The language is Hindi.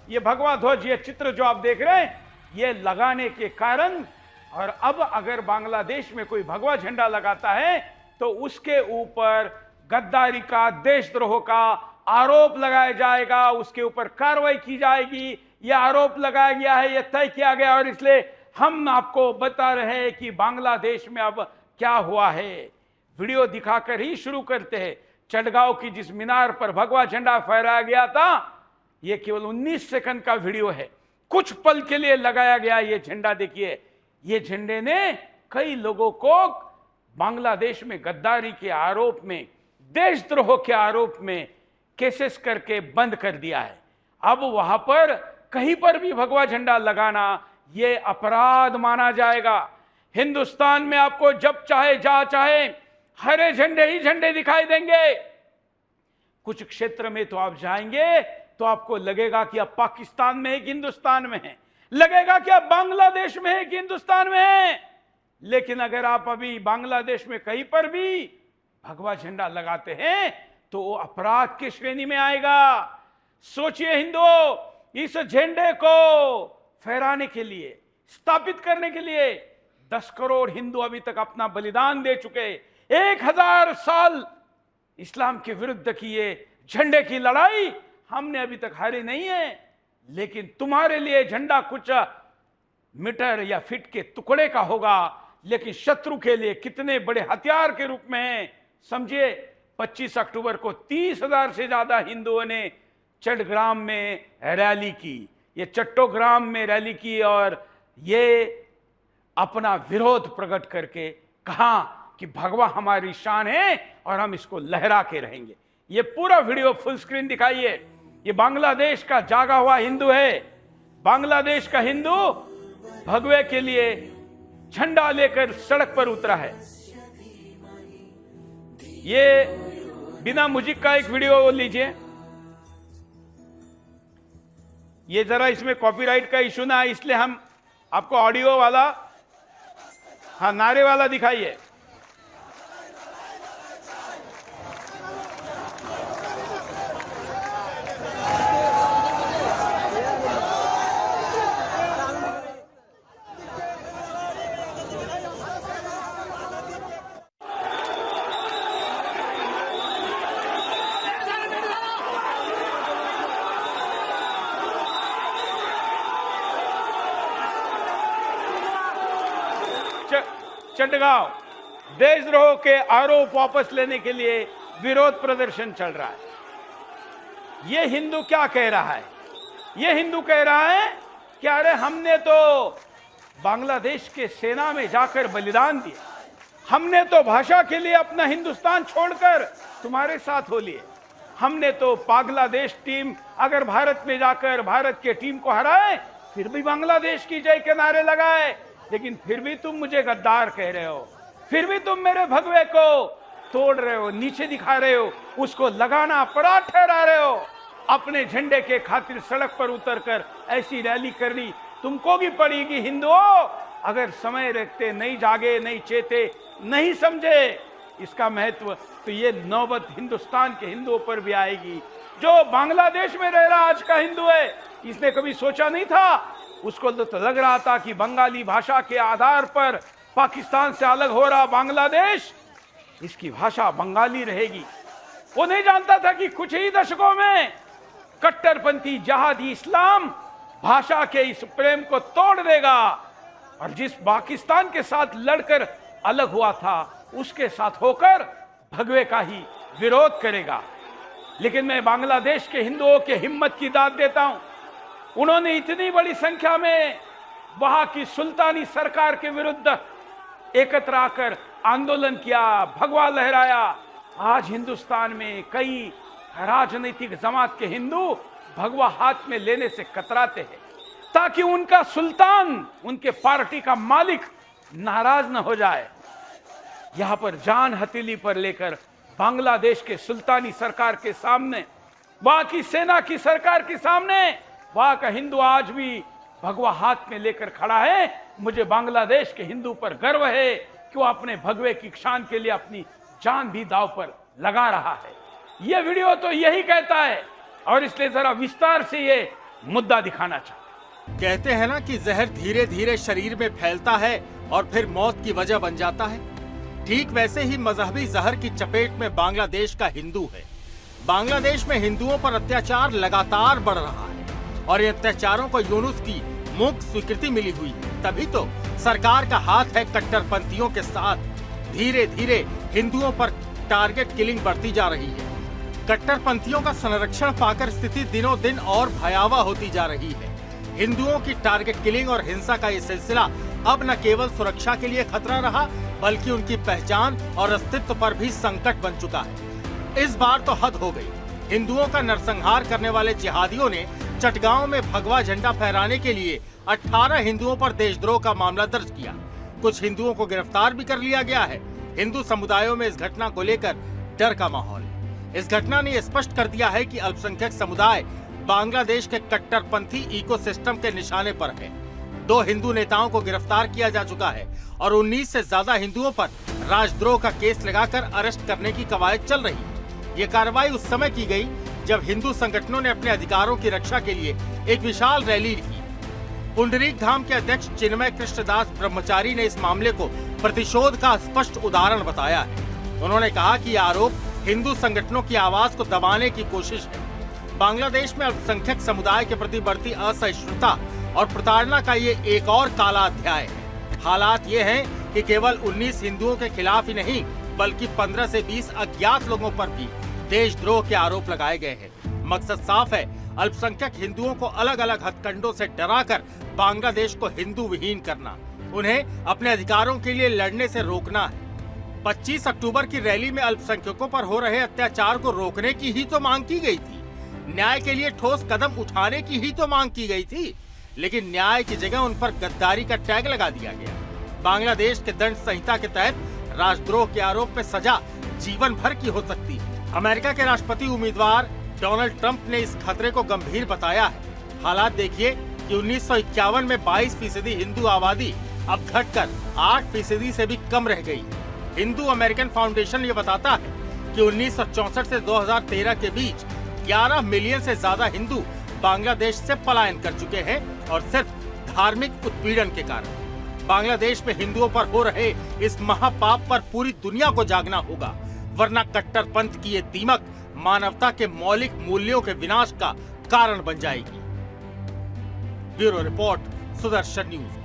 ये भगवा ध्वज, ये चित्र जो आप देख रहे हैं, ये लगाने के कारण, और अब अगर बांग्लादेश में कोई भगवा झंडा लगाता है तो उसके ऊपर गद्दारी का, देशद्रोह का आरोप लगाया जाएगा, उसके ऊपर कार्रवाई की जाएगी। यह आरोप लगाया गया है, यह तय किया गया, और इसलिए हम आपको बता रहे हैं कि बांग्लादेश में अब क्या हुआ है। वीडियो दिखाकर ही शुरू करते हैं। चटगांव की जिस मीनार पर भगवा झंडा फहराया गया था, यह केवल 19 सेकंड का वीडियो है। कुछ पल के लिए लगाया गया ये झंडा। देखिए, ये झंडे ने कई लोगों को बांग्लादेश में गद्दारी के आरोप में, देशद्रोह के आरोप में केसेस करके बंद कर दिया है। अब वहां पर कहीं पर भी भगवा झंडा लगाना ये अपराध माना जाएगा। हिंदुस्तान में आपको जब चाहे, जहां चाहे, हरे झंडे ही झंडे दिखाई देंगे। कुछ क्षेत्र में तो आप जाएंगे तो आपको लगेगा कि आप पाकिस्तान में है कि हिंदुस्तान में है, लगेगा कि आप बांग्लादेश में है कि हिंदुस्तान में है। लेकिन अगर आप अभी बांग्लादेश में कहीं पर भी भगवा झंडा लगाते हैं तो वो अपराध की श्रेणी में आएगा। सोचिए हिंदुओं, इस झंडे को फहराने के लिए, स्थापित करने के लिए 10 करोड़ हिंदू अभी तक अपना बलिदान दे चुके। 1000 साल इस्लाम के विरुद्ध की ये झंडे की लड़ाई हमने अभी तक हारी नहीं है। लेकिन तुम्हारे लिए झंडा कुछ मीटर या फीट के टुकड़े का होगा, लेकिन शत्रु के लिए कितने बड़े हथियार के रूप में है। समझिए, 25 अक्टूबर को 30,000 से ज्यादा हिंदुओं ने चट्टग्राम में रैली की, ये चट्टोग्राम में रैली की, और ये अपना विरोध प्रकट करके कहा कि भगवा हमारी शान है और हम इसको लहरा के रहेंगे। ये पूरा वीडियो फुल स्क्रीन दिखाइए। ये बांग्लादेश का जागा हुआ हिंदू है। बांग्लादेश का हिंदू भगवे के लिए झंडा लेकर सड़क पर उतरा है। ये बिना म्यूजिक का एक वीडियो लीजिए। ये जरा इसमें कॉपीराइट का इशू ना है, इसलिए हम आपको ऑडियो वाला, हाँ, नारे वाला दिखाइए। चटगांव देशद्रोह के आरोप वापस लेने के लिए विरोध प्रदर्शन चल रहा है। यह हिंदू क्या कह रहा है? यह हिंदू कह रहा है कि अरे हमने तो बांग्लादेश के सेना में जाकर बलिदान दिया, हमने तो भाषा के लिए अपना हिंदुस्तान छोड़कर तुम्हारे साथ हो लिए, हमने तो बांग्लादेश टीम अगर भारत में जाकर भारत के टीम को हराए फिर भी बांग्लादेश की जय के नारे लगाए, लेकिन फिर भी तुम मुझे गद्दार कह रहे हो, फिर भी तुम मेरे भगवे को तोड़ रहे हो, नीचे दिखा रहे हो, उसको लगाना अपराध ठहरा रहे हो। अपने झंडे के खातिर सड़क पर उतरकर ऐसी रैली करनी तुमको भी पड़ेगी। हिंदुओं, अगर समय रखते नहीं जागे, नहीं चेते, नहीं समझे इसका महत्व, तो ये नौबत हिंदुस्तान के हिंदुओं पर भी आएगी। जो बांग्लादेश में रह रहा आज का हिंदू है, इसने कभी सोचा नहीं था, उसको तो लग रहा था कि बंगाली भाषा के आधार पर पाकिस्तान से अलग हो रहा बांग्लादेश, इसकी भाषा बंगाली रहेगी। वो नहीं जानता था कि कुछ ही दशकों में कट्टरपंथी जहादी इस्लाम भाषा के इस प्रेम को तोड़ देगा, और जिस पाकिस्तान के साथ लड़कर अलग हुआ था उसके साथ होकर भगवे का ही विरोध करेगा। लेकिन मैं बांग्लादेश के हिंदुओं के हिम्मत की दाद देता हूं। उन्होंने इतनी बड़ी संख्या में वहां की सुल्तानी सरकार के विरुद्ध एकत्र आकर आंदोलन किया, भगवा लहराया। आज हिंदुस्तान में कई राजनीतिक जमात के हिंदू भगवा हाथ में लेने से कतराते हैं, ताकि उनका सुल्तान, उनके पार्टी का मालिक नाराज न हो जाए। यहां पर जान हथेली पर लेकर बांग्लादेश के सुल्तानी सरकार के सामने, वहां की सेना की सरकार के सामने, वहां का हिंदू आज भी भगवा हाथ में लेकर खड़ा है। मुझे बांग्लादेश के हिंदू पर गर्व है कि वो अपने भगवे की शान के लिए अपनी जान भी दांव पर लगा रहा है। यह वीडियो तो यही कहता है, और इसलिए जरा विस्तार से ये मुद्दा दिखाना चाहते हैं। कहते हैं ना कि जहर धीरे धीरे शरीर में फैलता है और फिर मौत की वजह बन जाता है। ठीक वैसे ही मजहबी जहर की चपेट में बांग्लादेश का हिंदू है। बांग्लादेश में हिंदुओं पर अत्याचार लगातार बढ़ रहा है और इन अत्याचारों को यूनुस की मुक्त स्वीकृति मिली हुई है। तभी तो सरकार का हाथ है कट्टरपंथियों के साथ। धीरे धीरे हिंदुओं पर टारगेट किलिंग बढ़ती जा रही है। कट्टरपंथियों का संरक्षण पाकर स्थिति दिनों दिन और भयावह होती जा रही है। हिंदुओं की टारगेट किलिंग और हिंसा का ये सिलसिला अब न केवल सुरक्षा के लिए खतरा रहा, बल्कि उनकी पहचान और अस्तित्व पर भी संकट बन चुका है। इस बार तो हद हो गई। हिंदुओं का नरसंहार करने वाले जिहादियों ने चटगांव में भगवा झंडा फहराने के लिए 18 हिंदुओं पर देशद्रोह का मामला दर्ज किया। कुछ हिंदुओं को गिरफ्तार भी कर लिया गया है। हिंदू समुदायों में इस घटना को लेकर डर का माहौल है। इस घटना ने स्पष्ट कर दिया है कि अल्पसंख्यक समुदाय बांग्लादेश के कट्टरपंथी इकोसिस्टम के निशाने पर है। 2 हिंदू नेताओं को गिरफ्तार किया जा चुका है और 19 से ज्यादा हिंदुओं पर राजद्रोह का केस लगाकर अरेस्ट करने की कवायद चल रही है। ये कार्रवाई उस समय की गई जब हिंदू संगठनों ने अपने अधिकारों की रक्षा के लिए एक विशाल रैली की। पुंडरीक धाम के अध्यक्ष चिन्मय कृष्णदास ब्रह्मचारी ने इस मामले को प्रतिशोध का स्पष्ट उदाहरण बताया है। उन्होंने कहा कि यह आरोप हिंदू संगठनों की आवाज को दबाने की कोशिश है। बांग्लादेश में अल्पसंख्यक समुदाय के प्रति बढ़ती असहिष्णुता और प्रताड़ना का ये एक और काला अध्याय है। हालात ये हैं कि केवल 19 हिंदुओं के खिलाफ ही नहीं, बल्कि 15 से 20 अज्ञात लोगों पर भी देशद्रोह के आरोप लगाए गए हैं। मकसद साफ है, अल्पसंख्यक हिंदुओं को अलग अलग हथकंडों से डराकर बांग्लादेश को हिंदू विहीन करना, उन्हें अपने अधिकारों के लिए लड़ने से रोकना है। 25 अक्टूबर की रैली में अल्पसंख्यकों पर हो रहे अत्याचार को रोकने की ही तो मांग की गई थी। न्याय के लिए ठोस कदम उठाने की ही तो मांग की गई थी, लेकिन न्याय की जगह उन पर गद्दारी का टैग लगा दिया गया। बांग्लादेश के दंड संहिता के तहत राजद्रोह के आरोप में सजा जीवन भर की हो सकती है। अमेरिका के राष्ट्रपति उम्मीदवार डोनाल्ड ट्रंप ने इस खतरे को गंभीर बताया है। हालात देखिए कि 1951 में 22% हिंदू आबादी अब घटकर 8% से भी कम रह गई। हिंदू अमेरिकन फाउंडेशन ये बताता है कि 1964 से 2013 के बीच 11 मिलियन से ज्यादा हिंदू बांग्लादेश से पलायन कर चुके हैं और सिर्फ धार्मिक उत्पीड़न के कारण। बांग्लादेश में हिंदुओं पर हो रहे इस महापाप पर पूरी दुनिया को जागना होगा, वरना कट्टरपंथ की ये दीमक मानवता के मौलिक मूल्यों के विनाश का कारण बन जाएगी। Bureau report, Sudarshan news.